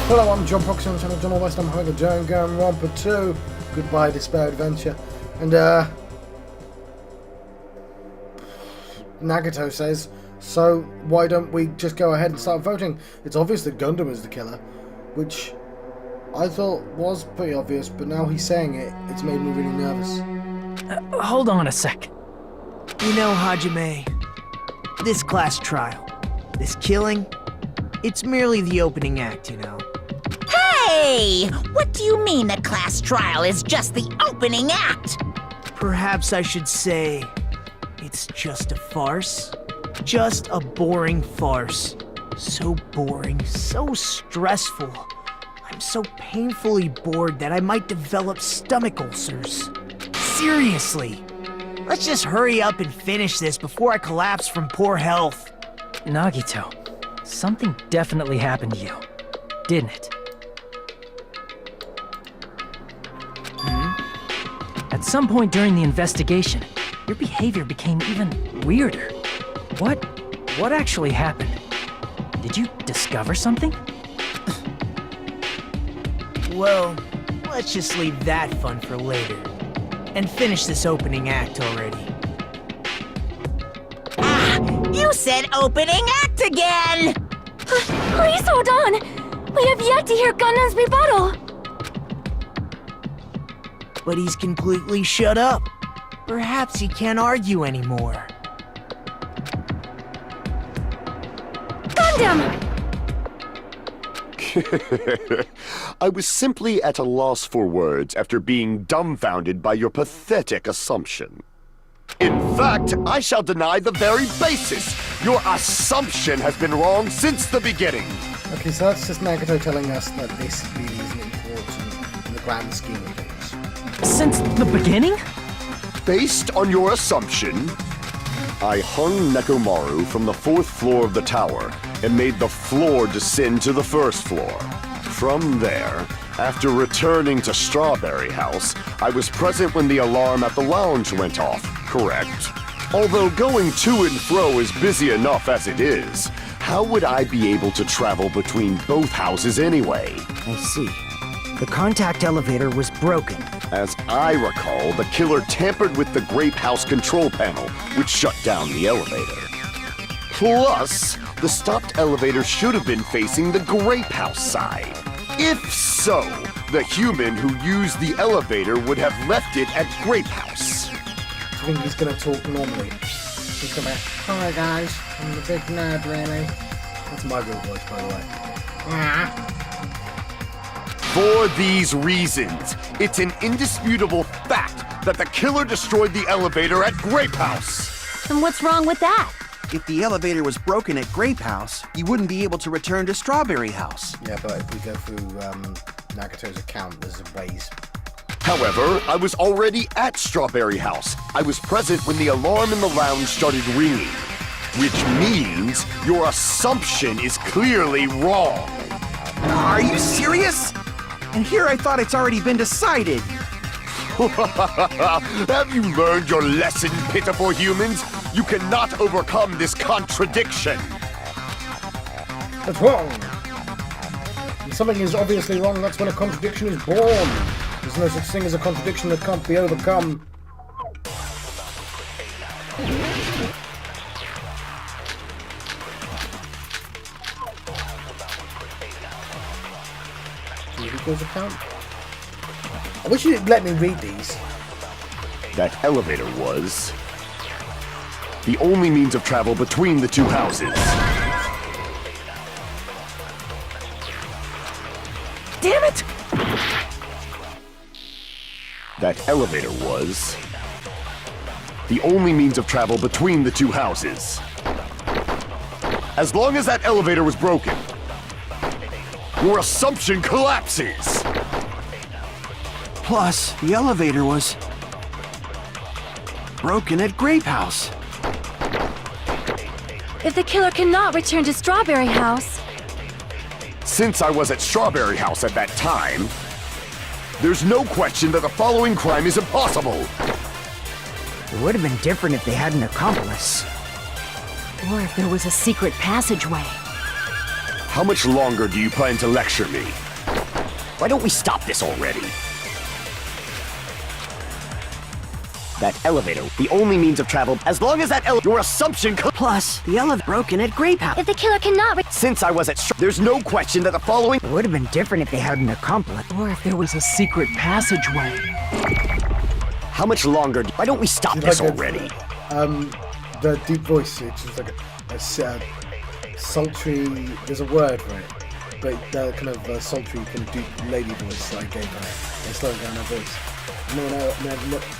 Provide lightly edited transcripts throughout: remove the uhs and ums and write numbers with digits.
Hello, I'm John Proxy on the channel John West. I'm having a Danganronpa 2. Goodbye, Despair Adventure. And, Nagato says, so why don't we just go ahead and start voting? It's obvious that Gundam is the killer, which I thought was pretty obvious, but now he's saying it, it's made me really nervous. Hold on a sec. You know, Hajime, this class trial, this killing, it's merely the opening act, you know. Hey! What do you mean the class trial is just the opening act? Perhaps I should say, it's just a farce. Just a boring farce. So boring, so stressful. I'm so painfully bored that I might develop stomach ulcers. Seriously. Let's just hurry up and finish this before I collapse from poor health. Nagito, something definitely happened to you, didn't it? At some point during the investigation, your behavior became even weirder. What actually happened? Did you discover something? Well, let's just leave that fun for later. And finish this opening act already. Ah! You said opening act again! Please hold on! We have yet to hear Gundam's rebuttal! But he's completely shut up. Perhaps he can't argue anymore. Gundam! I was simply at a loss for words after being dumbfounded by your pathetic assumption. In fact, I shall deny the very basis. Your assumption has been wrong since the beginning. Okay, so that's just Nagato telling us that this really isn't important in the grand scheme of things. Since the beginning? Based on your assumption, I hung Nekomaru from the 4th floor of the tower and made the floor descend to the 1st floor. From there, after returning to Strawberry House, I was present when the alarm at the lounge went off, correct? Although going to and fro is busy enough as it is, how would I be able to travel between both houses anyway? I see. The contact elevator was broken. As I recall, the killer tampered with the Grape House control panel, which shut down the elevator. Plus, the stopped elevator should have been facing the Grape House side. If so, the human who used the elevator would have left it at Grape House. I think he's gonna talk normally. He's gonna be, hi guys, I'm the big nerd really. That's my real voice, by the way. For these reasons, it's an indisputable fact that the killer destroyed the elevator at Grape House. And what's wrong with that? If the elevator was broken at Grape House, you wouldn't be able to return to Strawberry House. Yeah, but if we go through Nagato's account, there's ways. However, I was already at Strawberry House. I was present when the alarm in the lounge started ringing. Which means your assumption is clearly wrong. Are you serious? And here I thought it's already been decided. Have you learned your lesson, pitiful humans? You cannot overcome this contradiction. That's wrong. When something is obviously wrong, that's when a contradiction is born. There's no such thing as a contradiction that can't be overcome. Account? I wish you'd let me read these. That elevator was the only means of travel between the two houses. Damn it! That elevator was the only means of travel between the two houses. As long as that elevator was broken, your assumption collapses! Plus, the elevator was broken at Grape House. If the killer cannot return to Strawberry House... Since I was at Strawberry House at that time, there's no question that the following crime is impossible. It would have been different if they had an accomplice. Or if there was a secret passageway. How much longer do you plan to lecture me? Why don't we stop this already? That elevator, the only means of travel, as long as that your assumption Plus, the elevator broken at Grape House. If the killer cannot Since I was at there's no question that the following It would have been different if they had an accomplice. Or if there was a secret passageway. How much longer? Why don't we stop this Like already? The deep voice, which is like a sultry. There's a word for it, but that kind of sultry, kind of deep lady voice that I gave her. It's slowing down her voice.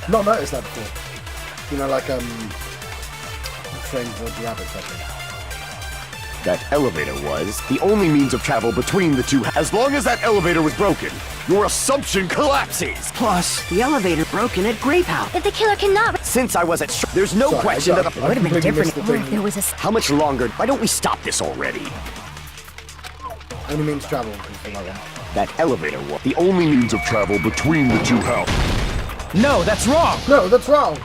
Not noticed that before. You know, like train for the rabbits, I think. That elevator was the only means of travel between the two. As long as that elevator was broken, your assumption collapses. Plus, the elevator broken at Grape House. If the killer cannot Since I was at there's no Sorry, question I that the would have been completely different. missed the Or if thing. there was a How much longer? Why don't we stop this already? Only means travel. Something like that. That elevator was the only means of travel between the two houses. No, that's wrong! No, that's wrong.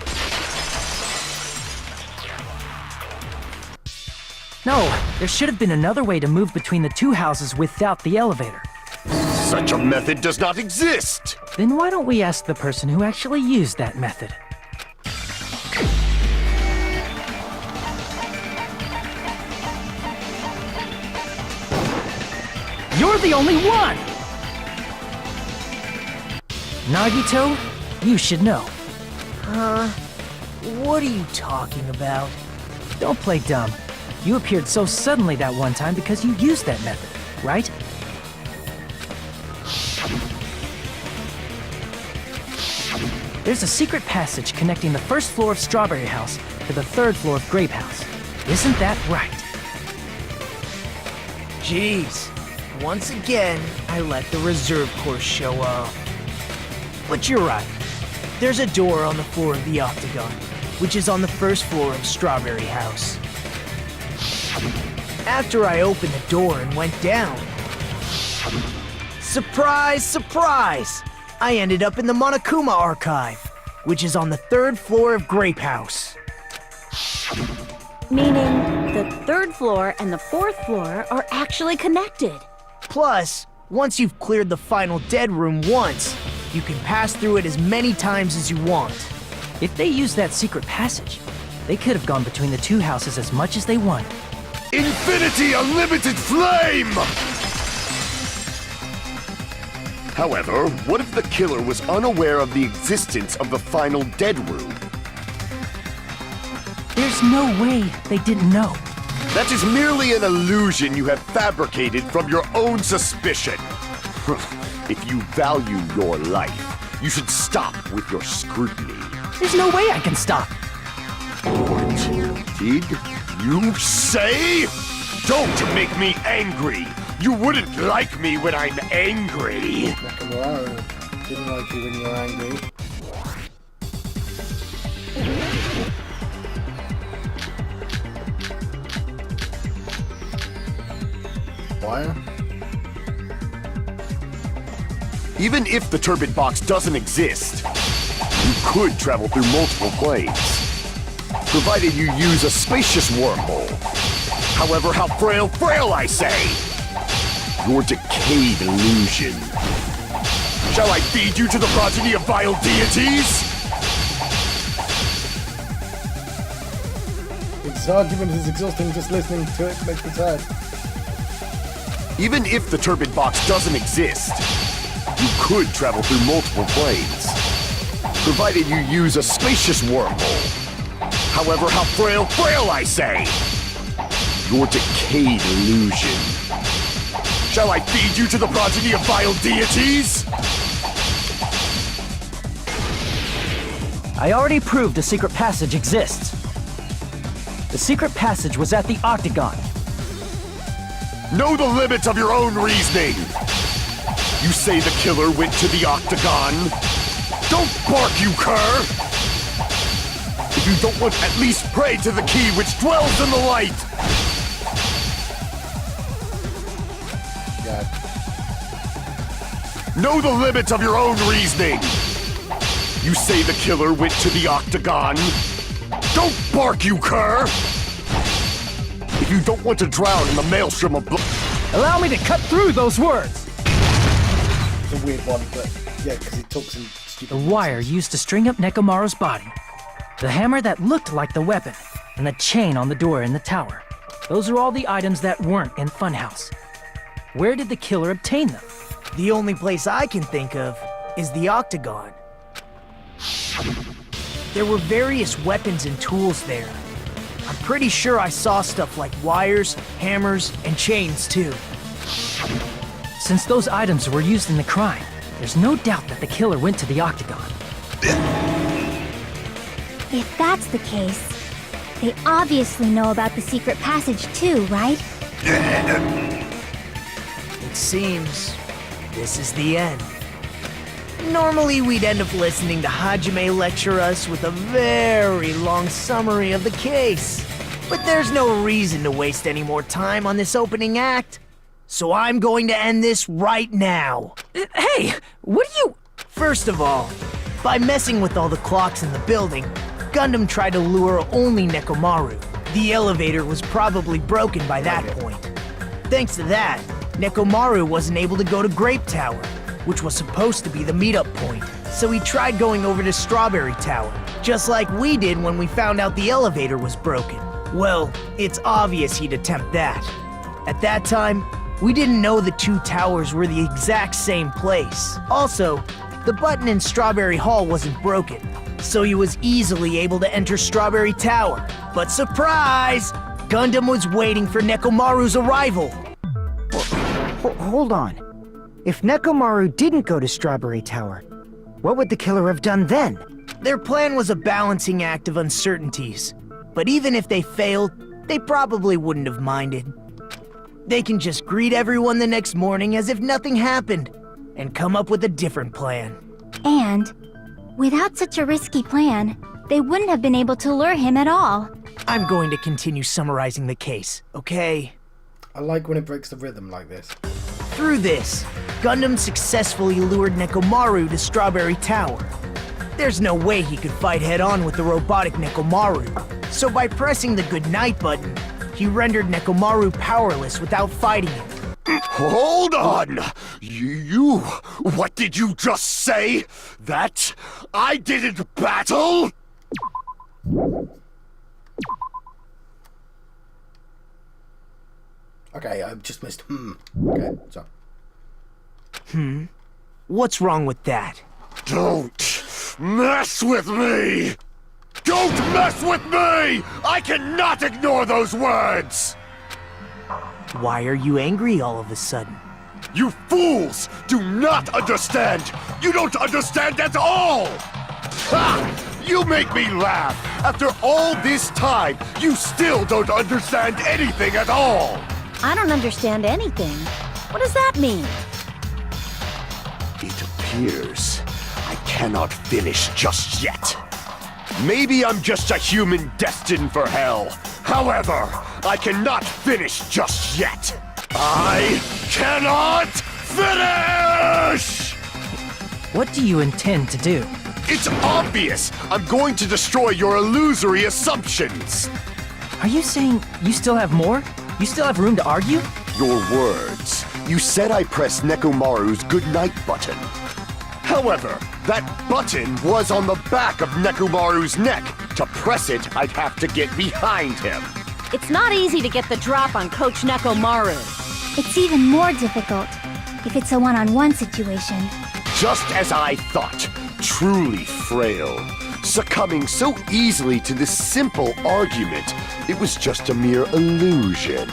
No, there should have been another way to move between the two houses without the elevator. Such a method does not exist. Then why don't we ask the person who actually used that method? You're the only one! Nagito, you should know. What are you talking about? Don't play dumb. You appeared so suddenly that one time because you used that method, right? There's a secret passage connecting the first floor of Strawberry House to the third floor of Grape House. Isn't that right? Jeez. Once again, I let the reserve course show up. But you're right. There's a door on the floor of the Octagon, which is on the first floor of Strawberry House. After I opened the door and went down, surprise, surprise! I ended up in the Monokuma Archive, which is on the third floor of Grape House. meaning the third floor and the fourth floor are actually connected. Plus, once you've cleared the final dead room once, you can pass through it as many times as you want. If they used that secret passage, they could have gone between the two houses as much as they wanted. Infinity Unlimited Flame! However, what if the killer was unaware of the existence of the final dead room? There's no way they didn't know. That is merely an illusion you have fabricated from your own suspicion. If you value your life, you should stop with your scrutiny. There's no way I can stop. What did you say? Don't make me angry! You wouldn't like me when I'm angry! Nakamura didn't like you when you were angry. Wire? Even if the turbid box doesn't exist, you could travel through multiple planes. Provided you use a spacious wormhole. However, how frail I say! Your decayed illusion. Shall I feed you to the progeny of vile deities? This argument is exhausting, just listening to it makes me tired. Even if the turbid box doesn't exist, you could travel through multiple planes. Provided you use a spacious wormhole. However, how frail I say! Your decayed illusion. Shall I feed you to the progeny of vile deities? I already proved a secret passage exists. The secret passage was at the Octagon. Know the limits of your own reasoning! You say the killer went to the Octagon? Don't bark, you cur! If you don't want, at least pray to the key which dwells in the light! God. Know the limits of your own reasoning! You say the killer went to the Octagon? Don't bark, you cur! If you don't want to drown in the maelstrom of blood... Allow me to cut through those words! It's a weird one, but yeah, because he talks in The stupid. wire used to string up Nekomaru's body, the hammer that looked like the weapon, and the chain on the door in the tower. Those are all the items that weren't in Funhouse. Where did the killer obtain them? The only place I can think of is the Octagon. There were various weapons and tools there. I'm pretty sure I saw stuff like wires, hammers, and chains too. Since those items were used in the crime, there's no doubt that the killer went to the Octagon. If that's the case, they obviously know about the secret passage too, right? It seems this is the end. Normally we'd end up listening to Hajime lecture us with a very long summary of the case. But there's no reason to waste any more time on this opening act. So I'm going to end this right now. Hey, what are you... First of all, by messing with all the clocks in the building, Gundam tried to lure only Nekomaru. The elevator was probably broken by that point. Thanks to that, Nekomaru wasn't able to go to Grape Tower, which was supposed to be the meetup point. So he tried going over to Strawberry Tower, just like we did when we found out the elevator was broken. Well, it's obvious he'd attempt that. At that time, we didn't know the two towers were the exact same place. Also, the button in Strawberry Hall wasn't broken, so he was easily able to enter Strawberry Tower. But surprise! Gundam was waiting for Nekomaru's arrival. Hold on. If Nekomaru didn't go to Strawberry Tower, what would the killer have done then? Their plan was a balancing act of uncertainties. But even if they failed, they probably wouldn't have minded. They can just greet everyone the next morning as if nothing happened, and come up with a different plan. And, without such a risky plan, they wouldn't have been able to lure him at all. I'm going to continue summarizing the case, okay? I like when it breaks the rhythm like this. Through this, Gundam successfully lured Nekomaru to Strawberry Tower. There's no way he could fight head-on with the robotic Nekomaru, so by pressing the goodnight button, he rendered Nekomaru powerless without fighting him. Hold on! What did you just say? That I didn't battle? Okay, I just missed. Okay, so. What's wrong with that? Don't mess with me! Don't mess with me! I cannot ignore those words! Why are you angry all of a sudden? You fools do not understand! You don't understand at all! Ha! You make me laugh! After all this time, you still don't understand anything at all! I don't understand anything. What does that mean? It appears I cannot finish just yet. Maybe I'm just a human destined for hell. However, I cannot finish just yet. I cannot finish! What do you intend to do? It's obvious! I'm going to destroy your illusory assumptions! Are you saying you still have more? You still have room to argue? Your words. You said I pressed Nekomaru's goodnight button. However, that button was on the back of Nekomaru's neck. To press it, I'd have to get behind him. It's not easy to get the drop on Coach Nekomaru. It's even more difficult if it's a one-on-one situation. Just as I thought, truly frail. Succumbing so easily to this simple argument, it was just a mere illusion.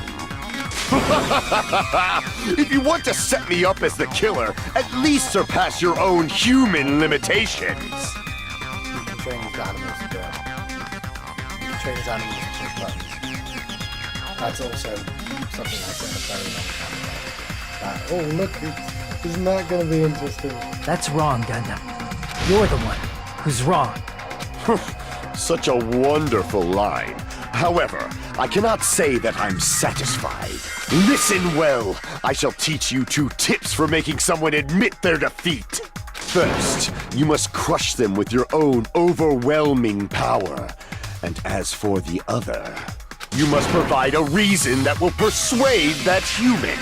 If you want to set me up as the killer, at least surpass your own human limitations. You can train these animals to go. You can train these animals to push buttons. That's also something I said a very long time ago. Oh, look, isn't that going to be interesting? That's wrong, Gundam. You're the one who's wrong. Such a wonderful line. However, I cannot say that I'm satisfied. Listen well. I shall teach you 2 tips for making someone admit their defeat. First, you must crush them with your own overwhelming power. And as for the other, you must provide a reason that will persuade that human.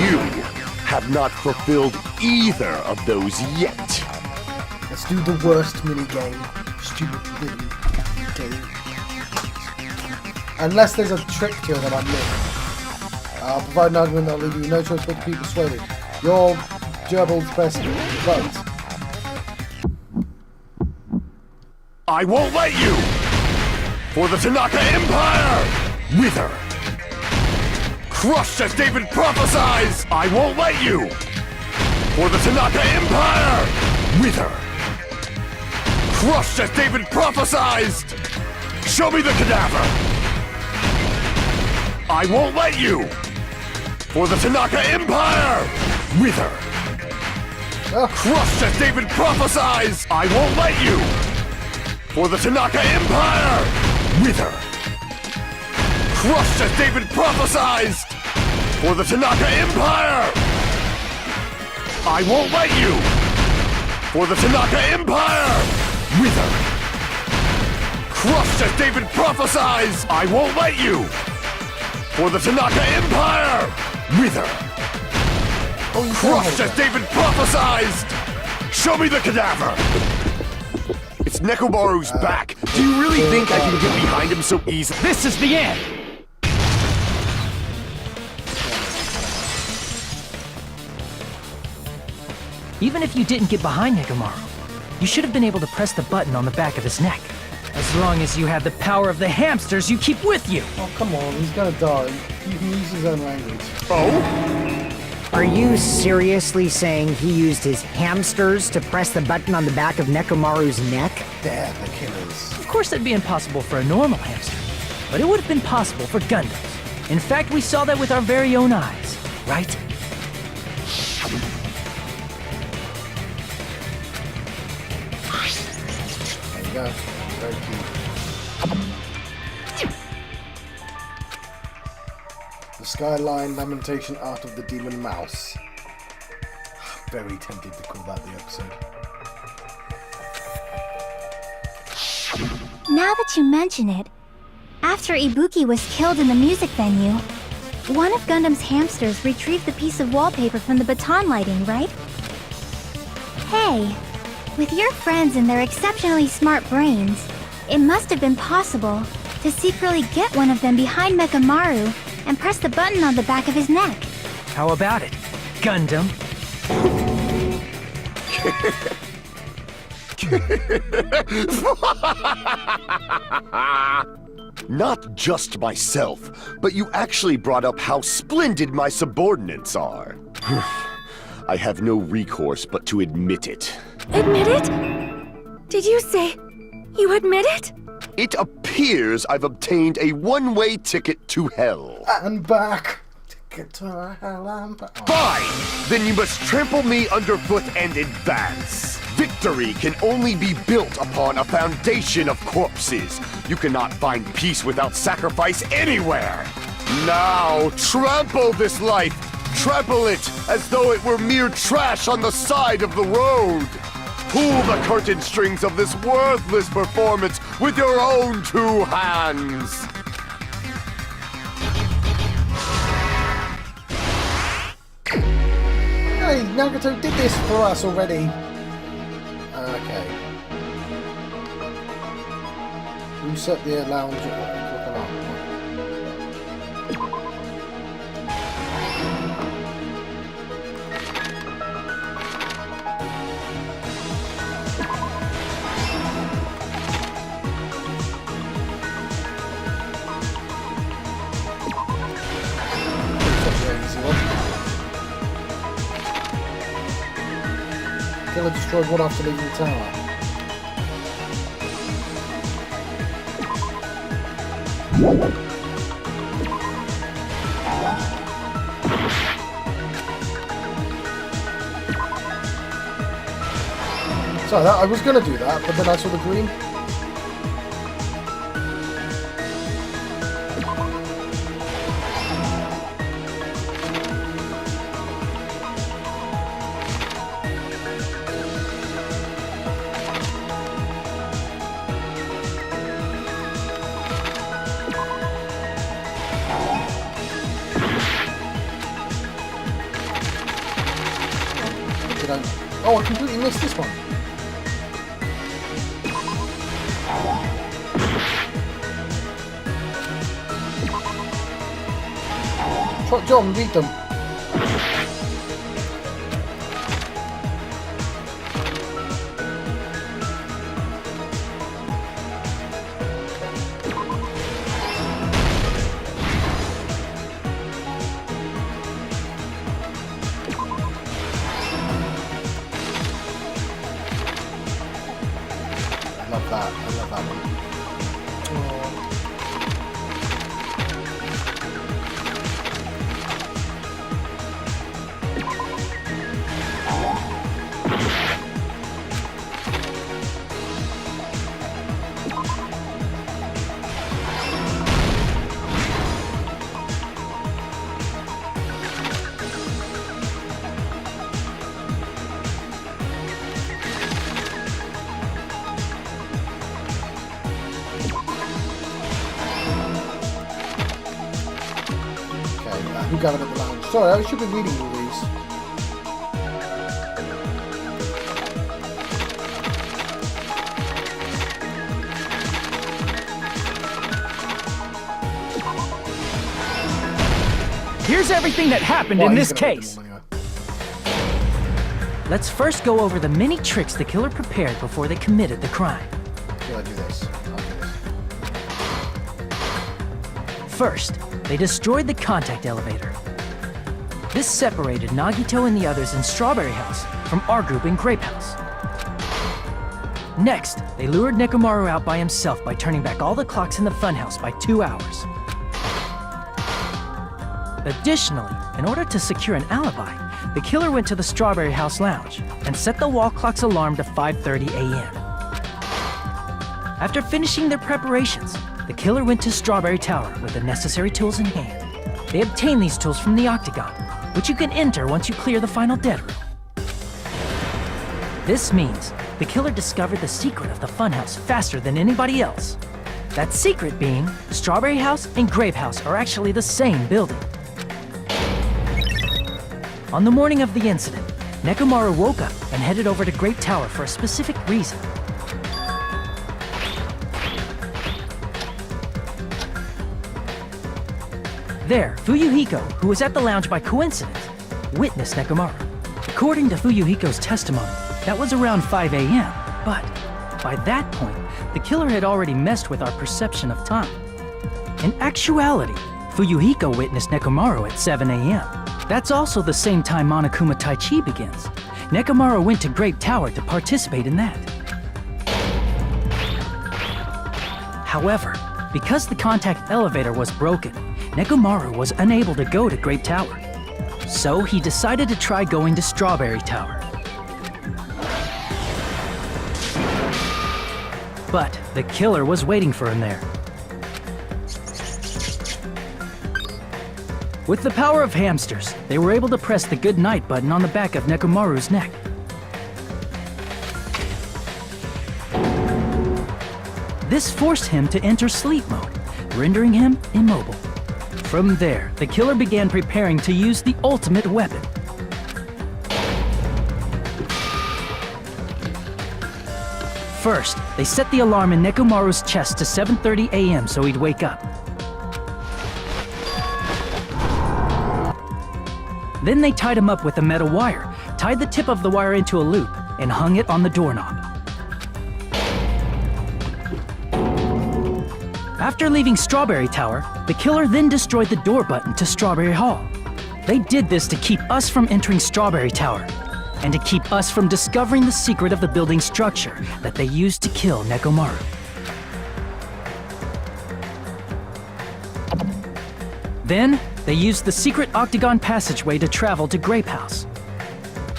You have not fulfilled either of those yet. Let's do the worst mini game. Stupid mini game. Unless there's a trick to it that I'm missing. I'll provide an argument that'll leave you no choice but to be persuaded. Your gerbil's best vote. I won't let you! For the Tanaka Empire! Wither! Crushed as David prophesies! I won't let you! For the Tanaka Empire! Wither! Crushed as David prophesies! Show me the cadaver! I won't let you! For the Tanaka Empire! Wither! Crushed as David prophesies! I won't let you! For the Tanaka Empire! Wither! Crushed as David prophesies! For the Tanaka Empire! I won't let you! For the Tanaka Empire! Wither! Crushed as David prophesies! I won't let you! For the Tanaka Empire! Wither! Crushed as David prophesies! Show me the cadaver! It's Nekomaru's back! Do you really think I can get behind him so easily? This is the end! Even if you didn't get behind Nekomaru, you should have been able to press the button on the back of his neck. As long as you have the power of the hamsters you keep with you! Oh, come on, he's gonna die. He can use his own language. Oh? Are you seriously saying he used his hamsters to press the button on the back of Nekomaru's neck? They're the killers. Of course that'd be impossible for a normal hamster, but it would have been possible for Gundams. In fact, we saw that with our very own eyes, right? There you go. Very cute. The Skyline Lamentation Art of the Demon Mouse. Very tempted to call that the episode. Now that you mention it, after Ibuki was killed in the music venue, one of Gundam's hamsters retrieved the piece of wallpaper from the baton lighting, right? Hey, with your friends and their exceptionally smart brains, it must have been possible to secretly get one of them behind Nekomaru and press the button on the back of his neck. How about it, Gundam? Not just myself, but you actually brought up how splendid my subordinates are. I have no recourse but to admit it. Admit it? Did you say you admit it? It appears I've obtained a one-way ticket to hell. And back. Ticket to hell and back. Oh. Fine! Then you must trample me underfoot and advance. Victory can only be built upon a foundation of corpses. You cannot find peace without sacrifice anywhere. Now, trample this life. Trample it as though it were mere trash on the side of the road. Pull the curtain strings of this worthless performance with your own two hands. Hey, Nagato did this for us already. Okay. Reset the lounge. Killer destroyed one after leaving the tower. So I was gonna do that, but then I saw the green. Oh, I completely missed this one. John, beat them. I love that one. Who gathered at the lounge? Sorry, I should be reading all these. Here's everything that happened in this case. Let's first go over the many tricks the killer prepared before they committed the crime. I'll do this. First, they destroyed the contact elevator. This separated Nagito and the others in Strawberry House from our group in Grape House. Next, they lured Nekomaru out by himself by turning back all the clocks in the funhouse by 2 hours. Additionally, in order to secure an alibi, the killer went to the Strawberry House lounge and set the wall clock's alarm to 5:30 a.m. After finishing their preparations, the killer went to Strawberry Tower with the necessary tools in hand. They obtained these tools from the Octagon, which you can enter once you clear the final dead room. This means the killer discovered the secret of the funhouse faster than anybody else. That secret being, Strawberry House and Grape House are actually the same building. On the morning of the incident, Nekomaru woke up and headed over to Grape Tower for a specific reason. There, Fuyuhiko, who was at the lounge by coincidence, witnessed Nekomaru. According to Fuyuhiko's testimony, that was around 5 a.m., but by that point, the killer had already messed with our perception of time. In actuality, Fuyuhiko witnessed Nekomaru at 7 a.m. That's also the same time Monokuma Taichi begins. Nekomaru went to Grape Tower to participate in that. However, because the contact elevator was broken, Nekomaru was unable to go to Grape Tower. So he decided to try going to Strawberry Tower. But the killer was waiting for him there. With the power of hamsters, they were able to press the good night button on the back of Nekomaru's neck. This forced him to enter sleep mode, rendering him immobile. From there, the killer began preparing to use the ultimate weapon. First, they set the alarm in Nekomaru's chest to 7:30 a.m. so he'd wake up. Then they tied him up with a metal wire, tied the tip of the wire into a loop, and hung it on the doorknob. After leaving Strawberry Tower, the killer then destroyed the door button to Strawberry Hall. They did this to keep us from entering Strawberry Tower, and to keep us from discovering the secret of the building structure that they used to kill Nekomaru. Then, they used the secret octagon passageway to travel to Grape House.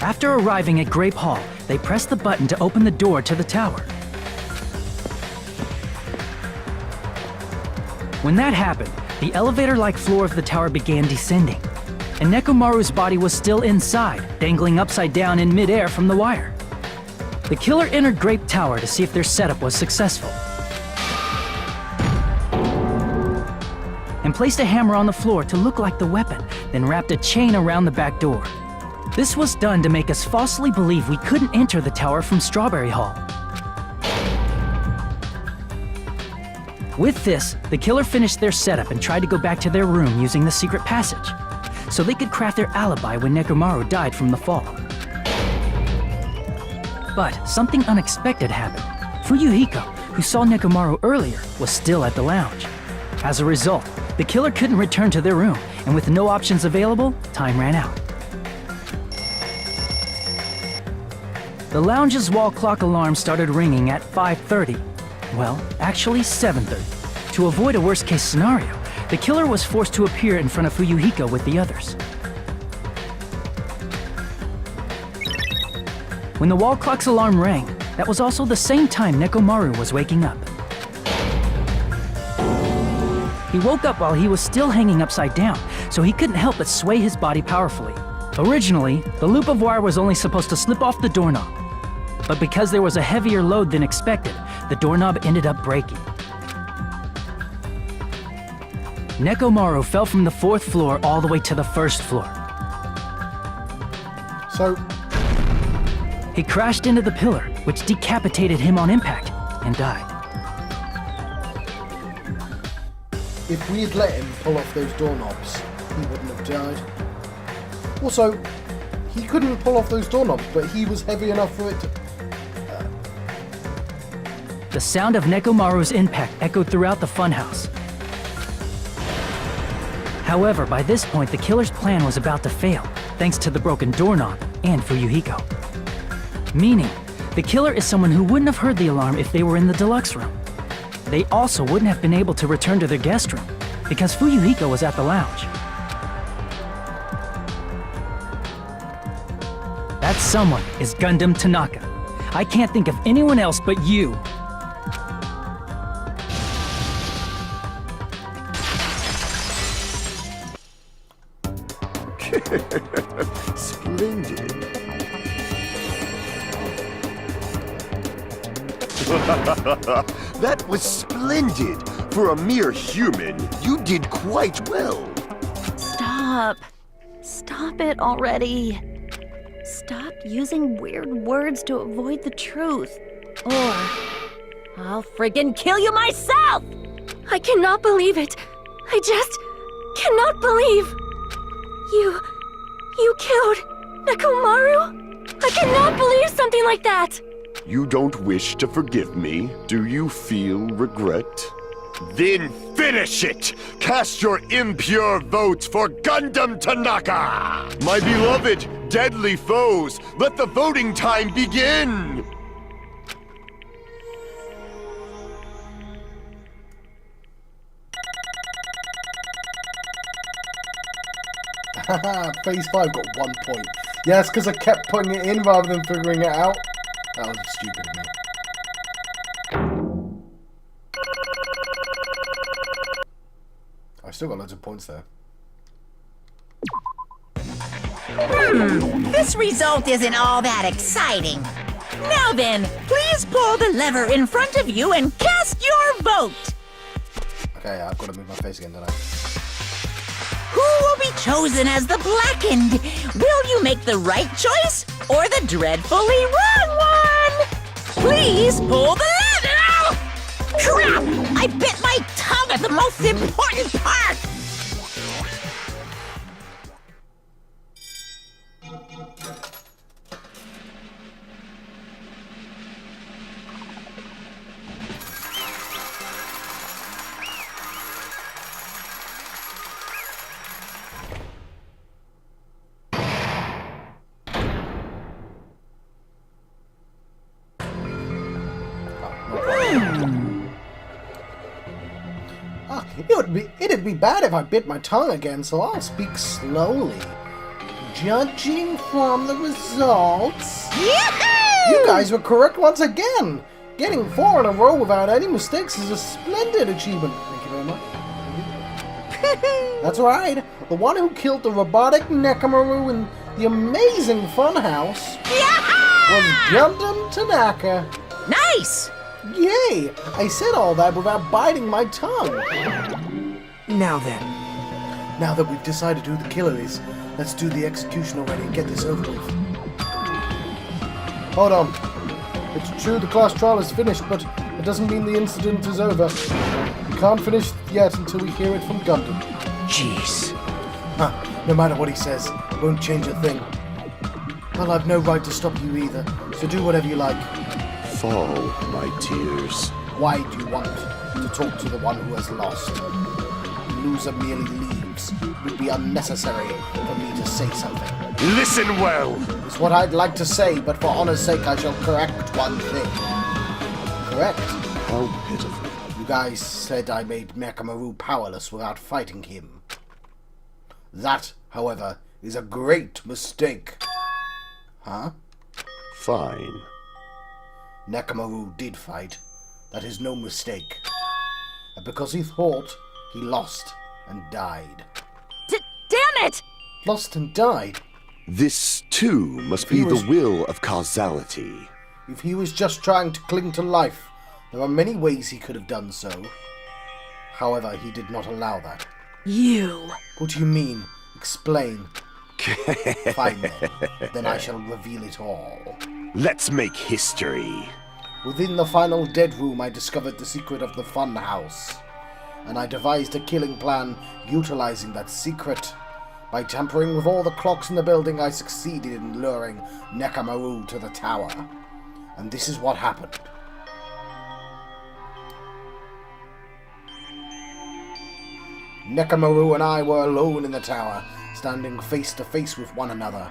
After arriving at Grape Hall, they pressed the button to open the door to the tower. When that happened, the elevator-like floor of the tower began descending, and Nekomaru's body was still inside, dangling upside down in midair from the wire. The killer entered Grape Tower to see if their setup was successful, and placed a hammer on the floor to look like the weapon, then wrapped a chain around the back door. This was done to make us falsely believe we couldn't enter the tower from Strawberry Hall. With this, the killer finished their setup and tried to go back to their room using the secret passage, so they could craft their alibi when Nekomaru died from the fall. But something unexpected happened. Fuyuhiko, who saw Nekomaru earlier, was still at the lounge. As a result, the killer couldn't return to their room, and with no options available, time ran out. The lounge's wall clock alarm started ringing at 5:30. Well, actually 7:30. To avoid a worst-case scenario, the killer was forced to appear in front of Fuyuhiko with the others. When the wall clock's alarm rang, that was also the same time Nekomaru was waking up. He woke up while he was still hanging upside down, so he couldn't help but sway his body powerfully. Originally, the loop of wire was only supposed to slip off the doorknob, but because there was a heavier load than expected, the doorknob ended up breaking. Nekomaru fell from the 4th floor all the way to the 1st floor. So, He crashed into the pillar, which decapitated him on impact, and died. if we had let him pull off those doorknobs, he wouldn't have died. Also, he couldn't pull off those doorknobs, but he was heavy enough for it to... The sound of Nekomaru's impact echoed throughout the funhouse. However, by this point, the killer's plan was about to fail, thanks to the broken doorknob and Fuyuhiko. Meaning, the killer is someone who wouldn't have heard the alarm if they were in the deluxe room. They also wouldn't have been able to return to their guest room, because Fuyuhiko was at the lounge. That someone is Gundam Tanaka. I can't think of anyone else but you. Splendid. That was splendid. For a mere human, you did quite well. Stop. Stop it already. Stop using weird words to avoid the truth. Or I'll friggin' kill you myself! I cannot believe it. I just cannot believe. You killed Nekomaru? I cannot believe something like that! You don't wish to forgive me? Do you feel regret? Then finish it! Cast your impure votes for Gundam Tanaka! My beloved, deadly foes, let the voting time begin! Haha, phase 5 got 1 point. Yes, because I kept putting it in rather than figuring it out. That was stupid of me. I still got loads of points there. This result isn't all that exciting. Now then, please pull the lever in front of you and cast your vote. Okay, I've got to move my face again, don't I? Who will be chosen as the blackened? Will you make the right choice or the dreadfully wrong one? Please pull the lever! Crap! I bit my tongue at the most important part! It'd be bad if I bit my tongue again, so I'll speak slowly. Judging from the results, Yahoo! you guys were correct once again. Getting 4 in a row without any mistakes is a splendid achievement. Thank you very much. That's right. The one who killed the robotic Nekomaru in the amazing funhouse was Gundam Tanaka. Nice! Yay! I said all that without biting my tongue. Now then, Now that we've decided who the killer is, Let's do the execution already and get this over with. Hold on. It's true the class trial is finished, but it doesn't mean the incident is over. We can't finish yet until we hear it from Gundam. Jeez. No matter what he says, it won't change a thing. Well, I've no right to stop you either, so do whatever you like. Fall, my tears. Why do you want to talk to the one who has lost? The loser merely leaves. It would be unnecessary for me to say something. Listen well! It's what I'd like to say, but for honor's sake I shall correct one thing. Correct? How pitiful. You guys said I made Mechamaru powerless without fighting him. That, however, is a great mistake. Huh? Fine. Nekamaru did fight. That is no mistake. And because he fought, he lost and died. Damn it! Lost and died? This, too, must be the will of causality. If he was just trying to cling to life, there are many ways he could have done so. However, he did not allow that. You. What do you mean? Explain. Fine then. Then I shall reveal it all. Let's make history. Within the final dead room, I discovered the secret of the fun house. And I devised a killing plan utilizing that secret. By tampering with all the clocks in the building, I succeeded in luring Nekamaru to the tower. And this is what happened. Nekamaru and I were alone in the tower, standing face to face with one another.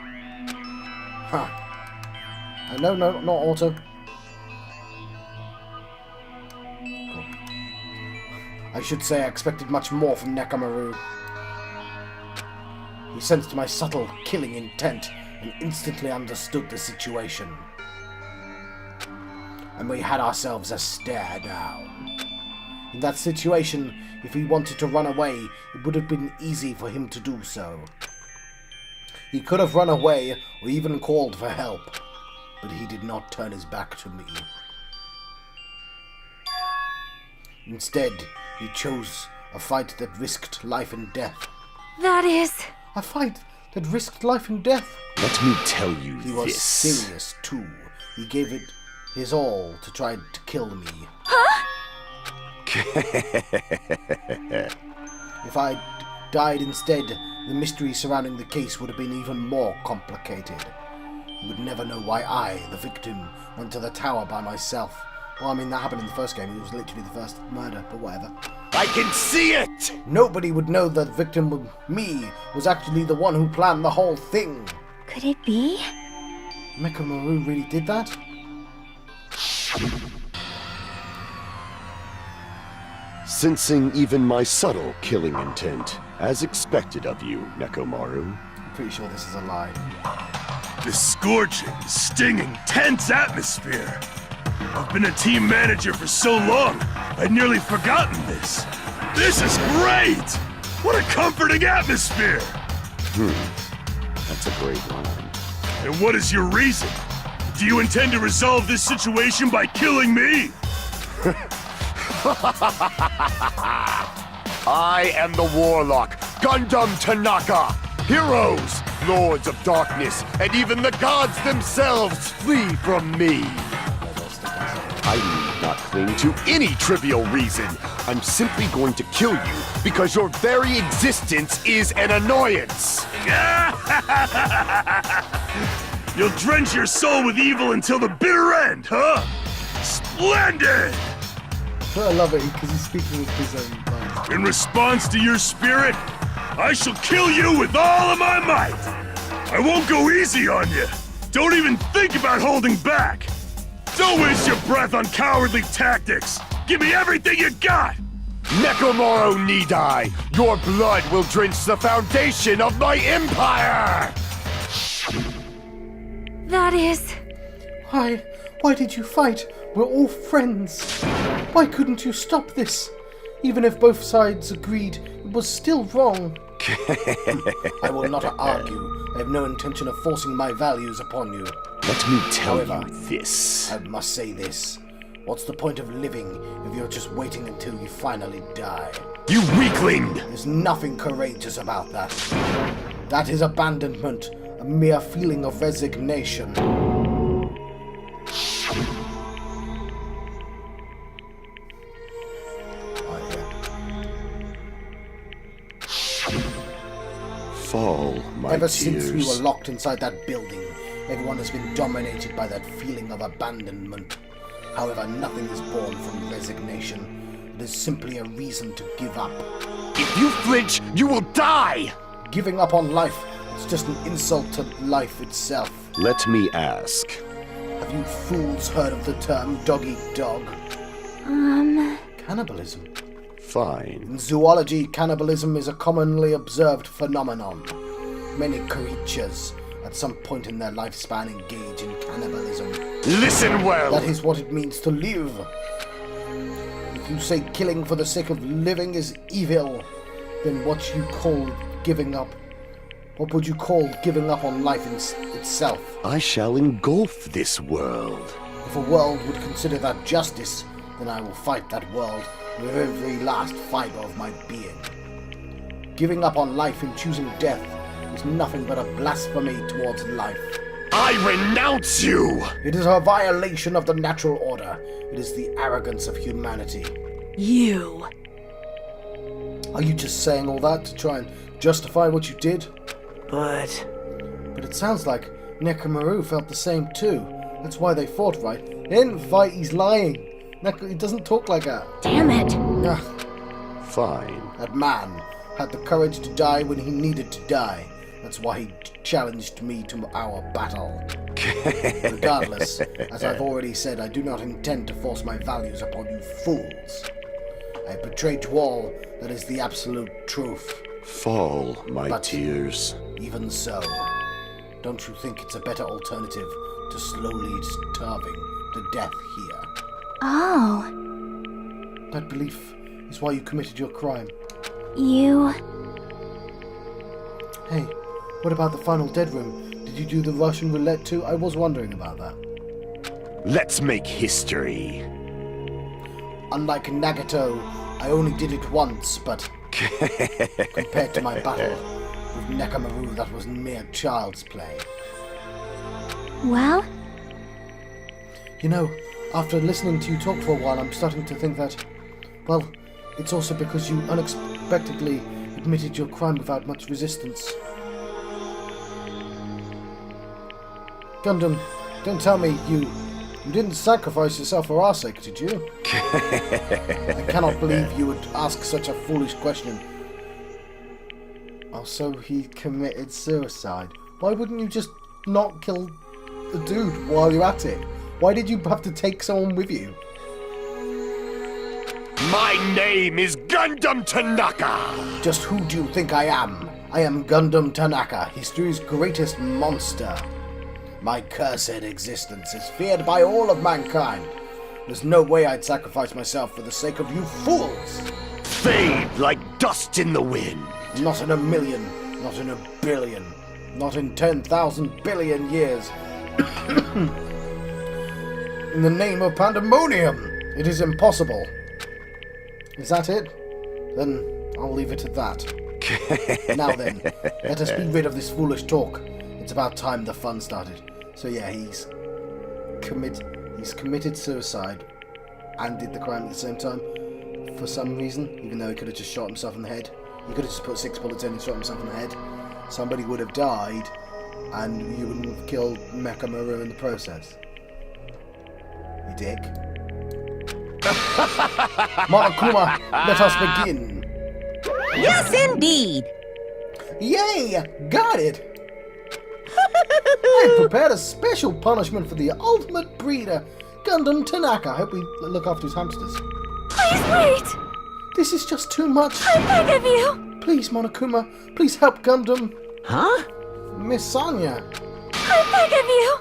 Huh. No, not auto. Cool. I should say I expected much more from Nekamaru. He sensed my subtle killing intent and instantly understood the situation. And we had ourselves a stare down. In that situation, if he wanted to run away, it would have been easy for him to do so. He could have run away or even called for help, but he did not turn his back to me. Instead, he chose a fight that risked life and death. That is... A fight that risked life and death? Let me tell you He was this. serious, too. He gave it his all to try to kill me. Huh? If I died instead, the mystery surrounding the case would have been even more complicated. You would never know why I, the victim, went to the tower by myself. Well, I mean, that happened in the first game. It was literally the first murder, but whatever. I can see it! Nobody would know that the victim, me, was actually the one who planned the whole thing. Could it be? Mechamaru really did that? Sensing even my subtle killing intent, as expected of you, Nekomaru. I'm pretty sure this is a lie. This scorching, stinging, tense atmosphere. I've been a team manager for so long, I'd nearly forgotten this. This is great! What a comforting atmosphere! That's a great line. And what is your reason? Do you intend to resolve this situation by killing me? I am the Warlock, Gundam Tanaka! Heroes, Lords of Darkness, and even the gods themselves flee from me! I need not cling to any trivial reason. I'm simply going to kill you because your very existence is an annoyance! You'll drench your soul with evil until the bitter end, huh? Splendid! But I love it because he's speaking with his own mind. In response to your spirit, I shall kill you with all of my might! I won't go easy on you! Don't even think about holding back! Don't waste your breath on cowardly tactics! Give me everything you got! Nekomaru Nidai, your blood will drench the foundation of my empire! That is... Why did you fight? We're all friends. Why couldn't you stop this? Even if both sides agreed, it was still wrong. I will not argue. I have no intention of forcing my values upon you. Let me tell However, you this. I must say this. What's the point of living if you're just waiting until you finally die? You weakling! There's nothing courageous about that. That is abandonment, a mere feeling of resignation. Fall, my Ever tears. since we were locked inside that building, everyone has been dominated by that feeling of abandonment. However, nothing is born from resignation. It is simply a reason to give up. If you flinch, you will die! Giving up on life is just an insult to life itself. Let me ask. Have you fools heard of the term dog-eat-dog? Cannibalism. Fine. In zoology, cannibalism is a commonly observed phenomenon. Many creatures, at some point in their lifespan, engage in cannibalism. Listen well! That is what it means to live. If you say killing for the sake of living is evil, then what would you call giving up on life itself? I shall engulf this world. If a world would consider that justice, then I will fight that world with every last fiber of my being. Giving up on life and choosing death is nothing but a blasphemy towards life. I renounce you! It is a violation of the natural order. It is the arrogance of humanity. You. Are you just saying all that to try and justify what you did? But But it sounds like Nekomaru felt the same too. That's why they fought, right? They didn't fight, he's lying. He doesn't talk like that. Damn it. Ugh. Fine. That man had the courage to die when he needed to die. That's why he challenged me to our battle. Regardless, as I've already said, I do not intend to force my values upon you fools. I betrayed you all. That is the absolute truth. Fall, my But- tears. Even so, don't you think it's a better alternative to slowly starving to death here? Oh, That belief is why you committed your crime. you... Hey, what about the final dead room? Did you do the Russian roulette too? I was wondering about that. Let's make history. Unlike Nagato, I only did it once, but compared to my battle with Nekomaru, that was mere child's play. Well, You know, after listening to you talk for a while, I'm starting to think that, well, it's also because you unexpectedly admitted your crime without much resistance. Gundam, don't tell me you didn't sacrifice yourself for our sake, did you? I cannot believe you would ask such a foolish question. Oh, so he committed suicide. Why wouldn't you just not kill the dude while you're at it? Why did you have to take someone with you? My name is Gundam Tanaka! Just who do you think I am? I am Gundam Tanaka, history's greatest monster. My cursed existence is feared by all of mankind. There's no way I'd sacrifice myself for the sake of you fools. Fade like dust in the wind. Not in a million, not in a billion, not in 10,000 billion years. In the name of pandemonium, it is impossible. Is that it? Then I'll leave it at that. Now then, let us be rid of this foolish talk. It's about time the fun started. So yeah, he's committed suicide and did the crime at the same time for some reason, even though he could have just shot himself in the head. He could have just put 6 bullets in and shot himself in the head. Somebody would have died, and you wouldn't have killed Nekomaru in the process. You dick. Monokuma, let us begin. Yes, indeed. Yay! Got it! I prepared a special punishment for the ultimate breeder, Gundam Tanaka. I hope we look after his hamsters. Please wait! This is just too much. I beg of you! Please, Monokuma, please help Gundam. Huh? Miss Sonia. I beg of you!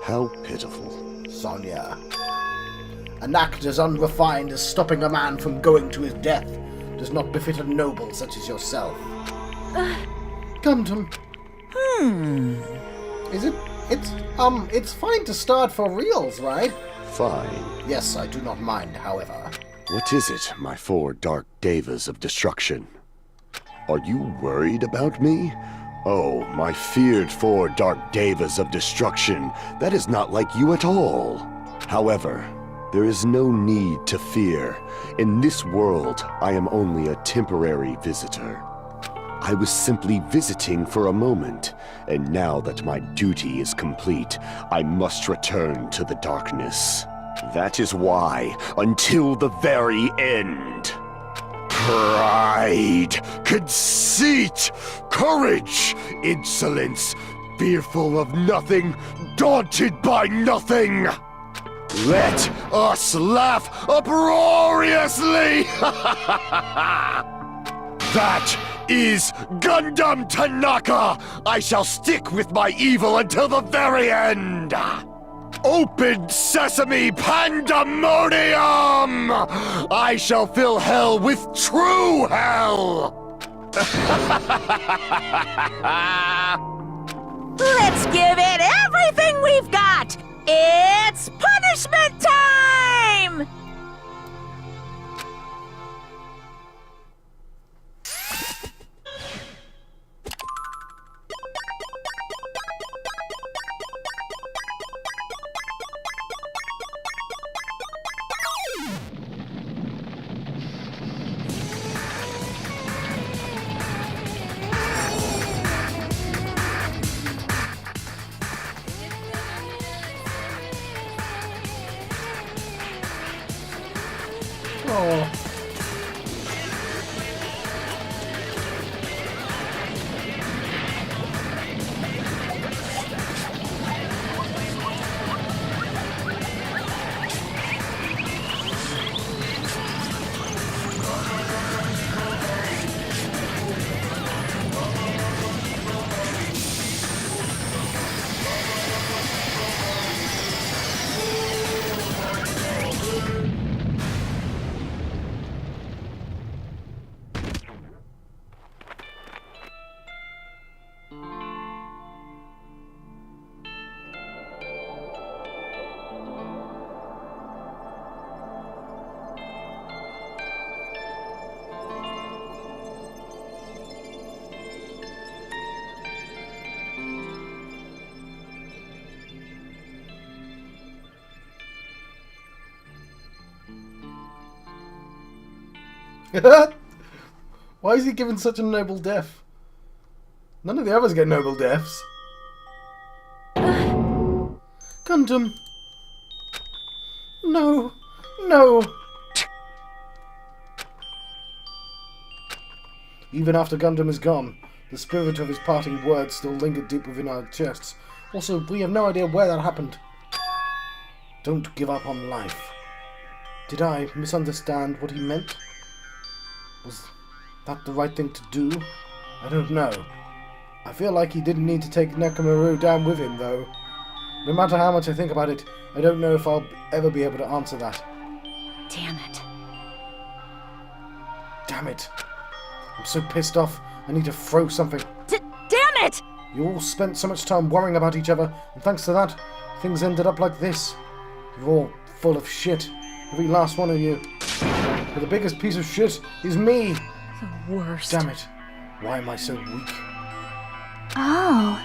How pitiful. Sonia. An act as unrefined as stopping a man from going to his death does not befit a noble such as yourself. Gundam. Is it? It's fine to start for reals, right? Fine. Yes, I do not mind, however. What is it, my 4 dark devas of destruction? Are you worried about me? Oh, my feared four dark devas of destruction, that is not like you at all. However, there is no need to fear. In this world, I am only a temporary visitor. I was simply visiting for a moment, and now that my duty is complete, I must return to the darkness. That is why, until the very end, pride, conceit, courage, insolence, fearful of nothing, daunted by nothing. Let us laugh uproariously! That is Gundam Tanaka! I shall stick with my evil until the very end! Open sesame pandemonium! I shall fill hell with true hell! Let's give it everything we've got! It's punishment time! Oh. Why is he given such a noble death? None of the others get noble deaths. Gundam. No. No. Even after Gundam is gone, the spirit of his parting words still lingered deep within our chests. Also, we have no idea where that happened. Don't give up on life. Did I misunderstand what he meant? Was that the right thing to do? I don't know. I feel like he didn't need to take Nekomaru down with him, though. No matter how much I think about it, I don't know if I'll ever be able to answer that. Damn it. Damn it. I'm so pissed off, I need to throw something. Damn it! You all spent so much time worrying about each other, and thanks to that, things ended up like this. You're all full of shit. Every last one of you. But the biggest piece of shit is me. The worst. Damn it. Why am I so weak? Oh.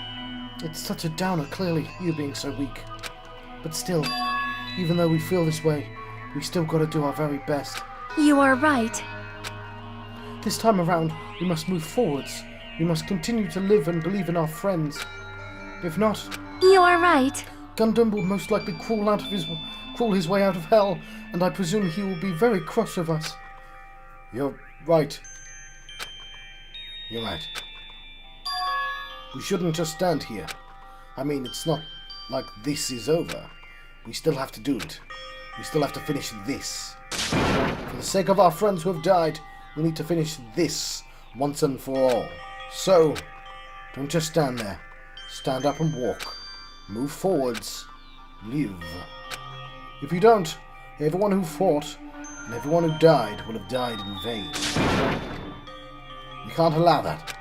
It's such a downer, clearly, you being so weak. But still, even though we feel this way, we still gotta do our very best. You are right. This time around, we must move forwards. We must continue to live and believe in our friends. If not, You are right. Gundam will most likely crawl his way out of hell, and I presume he will be very cross with us. You're right. You're right. We shouldn't just stand here. I mean, it's not like this is over. We still have to do it. We still have to finish this. For the sake of our friends who have died, we need to finish this once and for all. So, don't just stand there. Stand up and walk. Move forwards. Live. If you don't, everyone who fought and everyone who died will have died in vain. You can't allow that.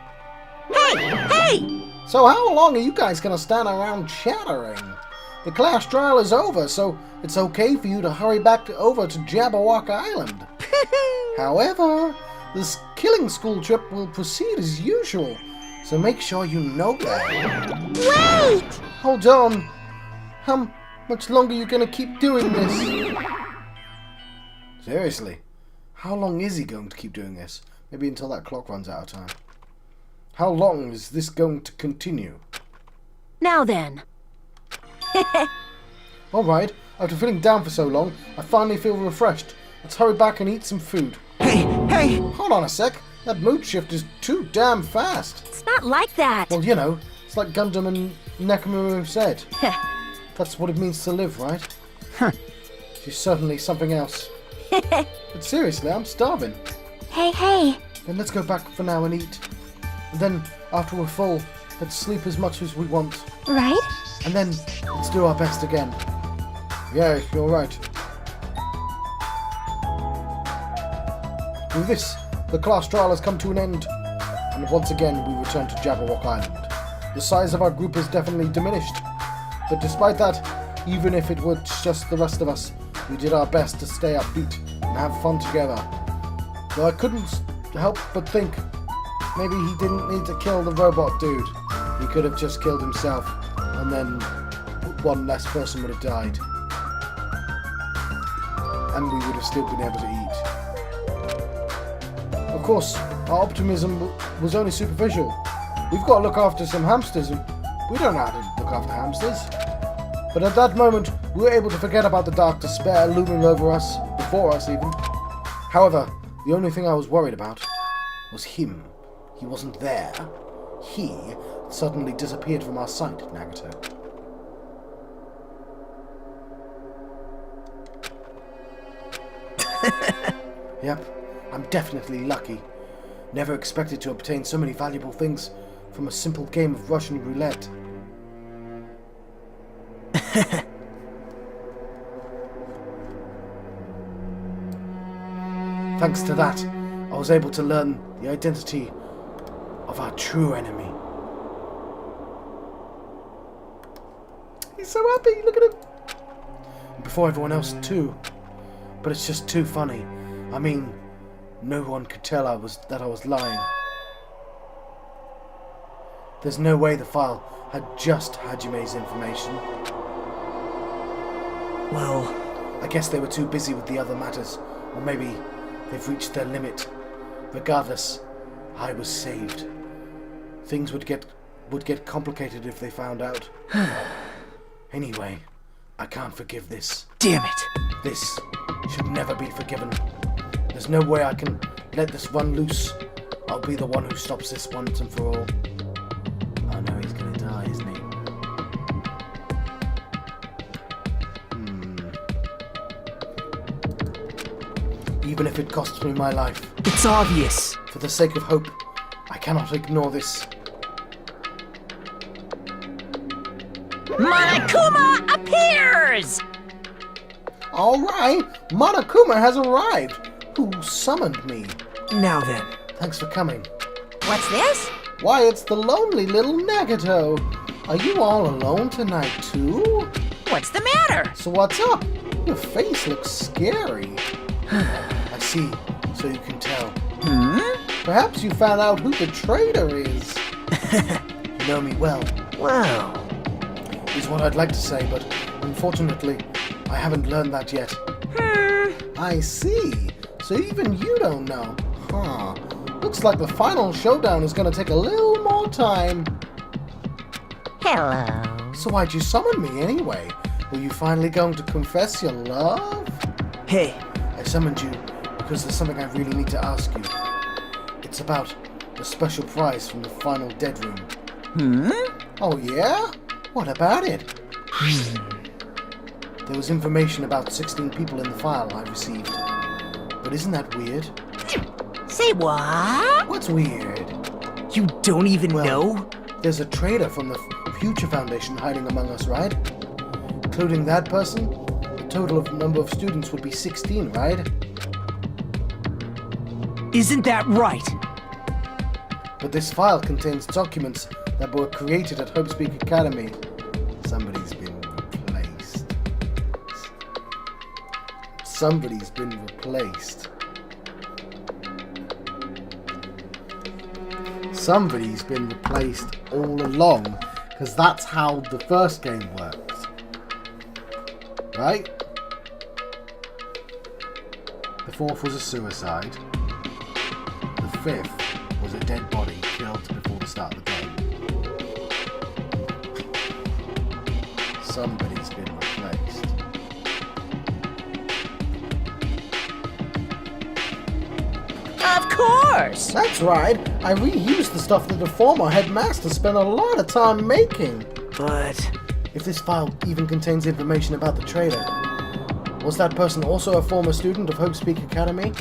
Hey! Hey! So how long are you guys gonna stand around chattering? The class trial is over, so it's okay for you to hurry back over to Jabberwock Island. However, this killing school trip will proceed as usual, So make sure you know that. Wait! Hold on. How much longer are you gonna keep doing this? Seriously, how long is he going to keep doing this? Maybe until that clock runs out of time. How long is this going to continue? Now then. Alright, after feeling down for so long, I finally feel refreshed. Let's hurry back and eat some food. Hey! Hold on a sec. That mood shift is too damn fast. It's not like that. Well, you know, it's like Gundam and Nekomaru said. That's what it means to live, right? Huh. She's certainly something else. But seriously, I'm starving. Hey. Then let's go back for now and eat. And then, after we're full, let's sleep as much as we want. Right? And then, let's do our best again. Yeah, you're right. With this, the class trial has come to an end. And once again, we return to Jabberwock Island. The size of our group has definitely diminished. But despite that, even if it were just the rest of us, we did our best to stay upbeat and have fun together. Though I couldn't help but think, maybe he didn't need to kill the robot dude. He could have just killed himself, and then one less person would have died. And we would have still been able to eat. Of course, our optimism was only superficial. We've got to look after some hamsters, and we don't know how to look after hamsters. But at that moment, we were able to forget about the dark despair looming over us, before us even. However, the only thing I was worried about was him. He wasn't there. He suddenly disappeared from our sight, Nagato. Yep, I'm definitely lucky. Never expected to obtain so many valuable things from a simple game of Russian roulette. Thanks to that, I was able to learn the identity of our true enemy. He's so happy, look at him! And before everyone else too. But it's just too funny. I mean, no one could tell that I was lying. There's no way the file had just Hajime's information. Well, I guess they were too busy with the other matters, or maybe they've reached their limit. Regardless, I was saved. Things would get complicated if they found out. Anyway, I can't forgive this. damn it. This should never be forgiven. There's no way I can let this run loose. I'll be the one who stops this once and for all. Oh no, he's gonna die, isn't he? Even if it costs me my life, It's obvious. for the sake of hope, I cannot ignore this. Monokuma appears! Alright, Monokuma has arrived. Who summoned me? Now then. Thanks for coming. What's this? Why, it's the lonely little Nagato. Are you all alone tonight, too? What's the matter? So what's up? Your face looks scary. I see, so you can tell. Perhaps you found out who the traitor is. You know me well, Well, is what I'd like to say, but unfortunately, I haven't learned that yet. I see. So even you don't know. Huh. Looks like the final showdown is gonna take a little more time. Hello. So why'd you summon me anyway? Were you finally going to confess your love? hey, I summoned you because there's something I really need to ask you. It's about the special prize from the final dead room. Oh yeah? What about it? There was information about 16 people in the file I received. But isn't that weird? Say what? What's weird? you don't even Well, know? There's a traitor from the Future Foundation hiding among us, right? Including that person, the total of number of students would be 16, right? Isn't that right? But this file contains documents that were created at Hopespeak Academy. Somebody's been replaced. Somebody's been replaced. somebody's been replaced all along, because that's how the first game works. Right? The fourth was a suicide. The fifth was a dead body killed before the start of the game. Somebody's been replaced. Of course! That's right. I reused the stuff that the former headmaster spent a lot of time making. But If this file even contains information about the traitor, was that person also a former student of Hope's Peak Academy?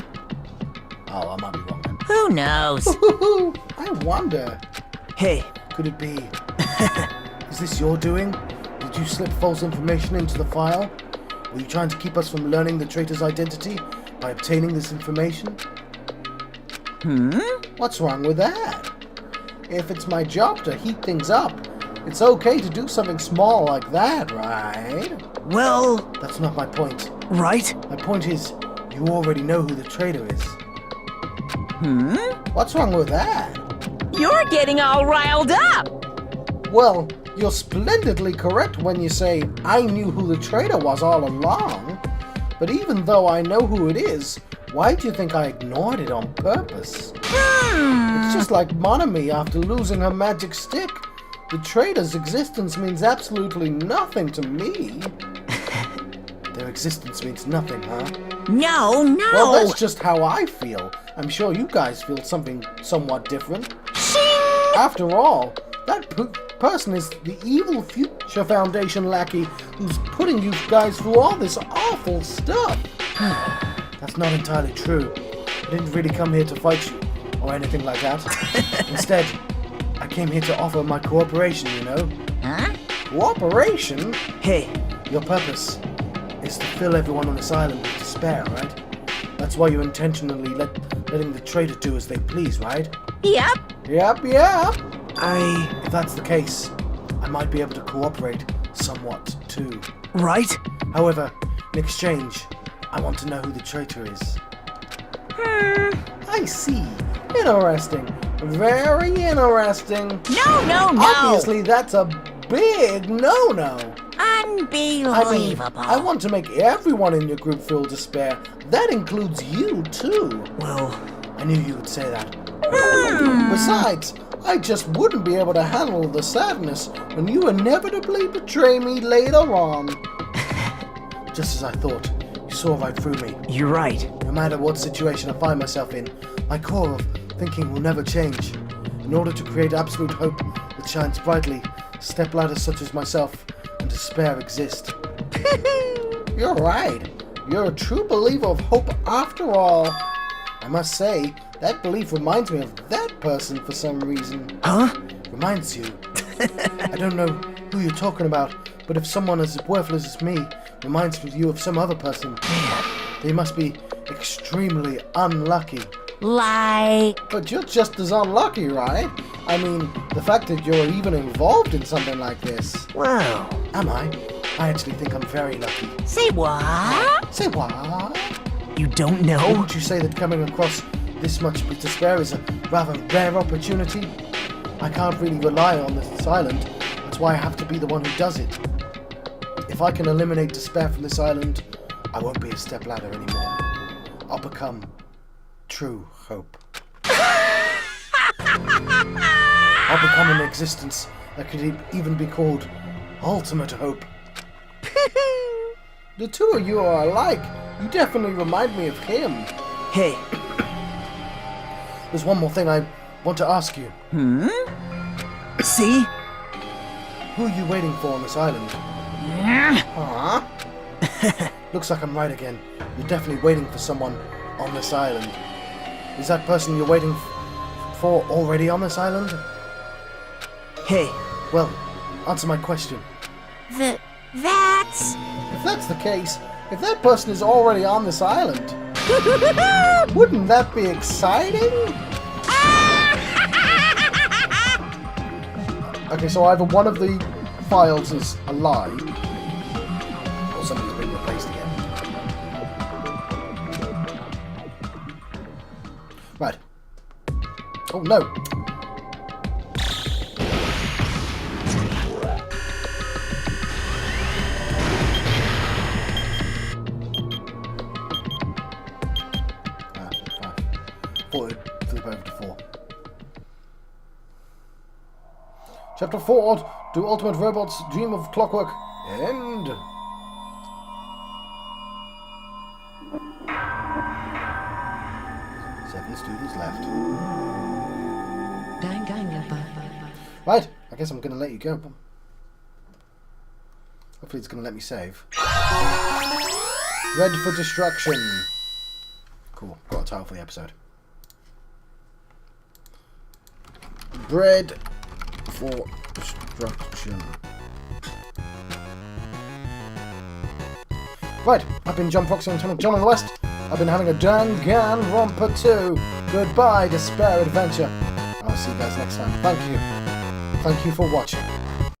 Oh, I might be wrong then. Who knows? I wonder. hey, Could it be? Is this your doing? Did you slip false information into the file? Were you trying to keep us from learning the traitor's identity by obtaining this information? What's wrong with that? If it's my job to heat things up, it's okay to do something small like that, right? well, That's not my point. right? My point is, you already know who the traitor is. What's wrong with that? You're getting all riled up! Well, you're splendidly correct when you say I knew who the traitor was all along. But even though I know who it is, why do you think I ignored it on purpose? It's just like Monami after losing her magic stick. The traitor's existence means absolutely nothing to me. Their existence means nothing, huh? No, no! Well, that's just how I feel. I'm sure you guys feel something somewhat different. After all, that person is the evil Future Foundation lackey who's putting you guys through all this awful stuff. That's not entirely true. I didn't really come here to fight you, or anything like that. Instead, I came here to offer my cooperation, you know? Huh? Cooperation? Hey, Your purpose is to fill everyone on this island with despair, right? That's why you're intentionally letting the traitor do as they please, right? Yep. Yep. I... If that's the case, I might be able to cooperate somewhat, too. right? However, in exchange, I want to know who the traitor is. I see. Interesting. Very interesting. No! Obviously, that's a big no-no. Unbelievable. I want to make everyone in your group feel despair. That includes you, too. Well, I knew you would say that. Besides, I just wouldn't be able to handle the sadness when you inevitably betray me later on. Just as I thought, you saw right through me. you're right. No matter what situation I find myself in, my core of thinking will never change. In order to create absolute hope that shines brightly, stepladders such as myself and despair exist. You're right. You're a true believer of hope after all. I must say, that belief reminds me of that person for some reason. Huh? Reminds you. I don't know who you're talking about, but if someone as worthless as me reminds you of some other person, they must be extremely unlucky. Like... But you're just as unlucky, right? I mean, the fact that you're even involved in something like this. Wow. Am I? I actually think I'm very lucky. Say what? Say what? You don't know? Wouldn't you say that coming across this much despair is a rather rare opportunity? I can't really rely on this island. That's why I have to be the one who does it. If I can eliminate despair from this island, I won't be a stepladder anymore. I'll become true hope. I'll become an existence that could even be called ultimate hope. The two of you are alike. You definitely remind me of him. Hey, There's one more thing I want to ask you. see? Who are you waiting for on this island? Huh? Looks like I'm right again. You're definitely waiting for someone on this island. Is that person you're waiting for already on this island? Hey, Well, answer my question. That's... If that's the case, if that person is already on this island, wouldn't that be exciting? Okay, so either one of the files is a lie, or somebody's been replaced again. Right. Oh no. thought it'd flip over to 4. Chapter 4, Do Ultimate Robots Dream of Clockwork End? Seven students left. Right, I guess I'm going to let you go. Hopefully it's going to let me save. Ready for destruction. Cool, got a title for the episode. Bred for destruction. Right, I've been John Proxy and John on the West. I've been having a Danganronpa 2. Goodbye, Despair Adventure. I'll see you guys next time. Thank you. Thank you for watching.